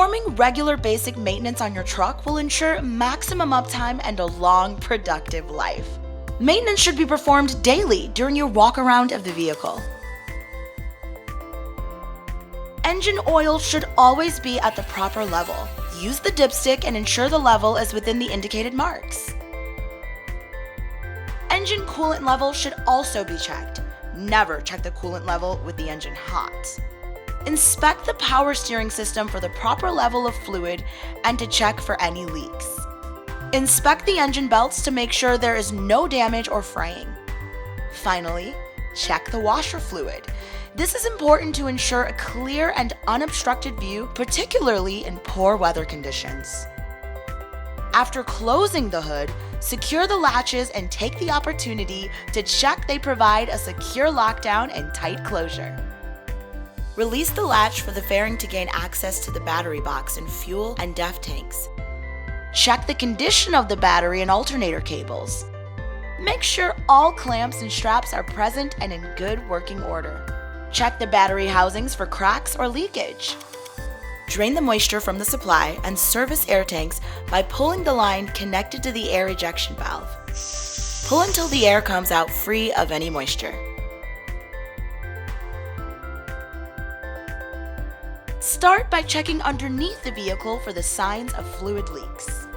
Performing regular basic maintenance on your truck will ensure maximum uptime and a long, productive life. Maintenance should be performed daily during your walk around of the vehicle. Engine oil should always be at the proper level. Use the dipstick and ensure the level is within the indicated marks. Engine coolant level should also be checked. Never check the coolant level with the engine hot. Inspect the power steering system for the proper level of fluid and to check for any leaks. Inspect the engine belts to make sure there is no damage or fraying. Finally, check the washer fluid. This is important to ensure a clear and unobstructed view, particularly in poor weather conditions. After closing the hood, secure the latches and take the opportunity to check they provide a secure lockdown and tight closure. Release the latch for the fairing to gain access to the battery box and fuel and DEF tanks. Check the condition of the battery and alternator cables. Make sure all clamps and straps are present and in good working order. Check the battery housings for cracks or leakage. Drain the moisture from the supply and service air tanks by pulling the line connected to the air ejection valve. Pull until the air comes out free of any moisture. Start by checking underneath the vehicle for the signs of fluid leaks.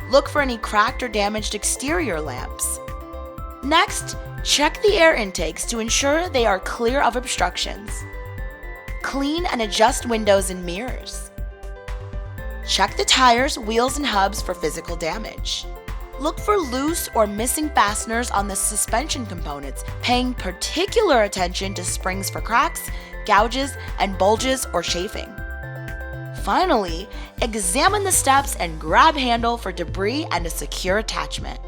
Look for any cracked or damaged exterior lamps. Next, check the air intakes to ensure they are clear of obstructions. Clean and adjust windows and mirrors. Check the tires, wheels, and hubs for physical damage. Look for loose or missing fasteners on the suspension components, paying particular attention to springs for cracks, gouges, and bulges or chafing. Finally, examine the steps and grab handle for debris and a secure attachment.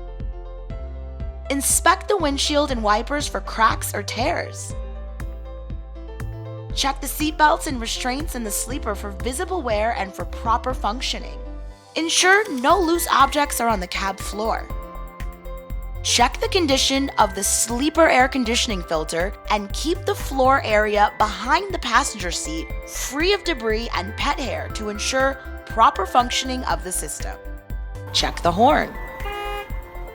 Inspect the windshield and wipers for cracks or tears. Check the seat belts and restraints in the sleeper for visible wear and for proper functioning. Ensure no loose objects are on the cab floor. Check the condition of the sleeper air conditioning filter and keep the floor area behind the passenger seat free of debris and pet hair to ensure proper functioning of the system. Check the horn.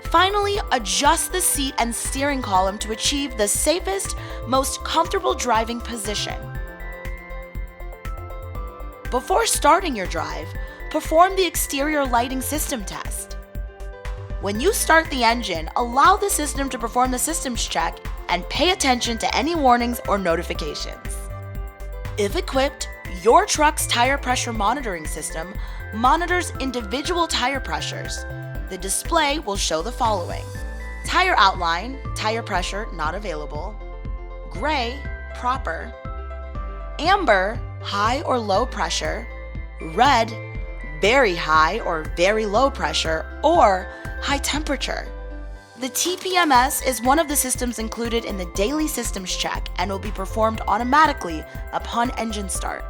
Finally, adjust the seat and steering column to achieve the safest, most comfortable driving position. Before starting your drive, perform the exterior lighting system test. When you start the engine, allow the system to perform the systems check and pay attention to any warnings or notifications. If equipped, your truck's tire pressure monitoring system monitors individual tire pressures. The display will show the following: tire outline, tire pressure not available; gray, proper; amber, high or low pressure; red, very high or very low pressure, or high temperature. The TPMS is one of the systems included in the daily systems check and will be performed automatically upon engine start.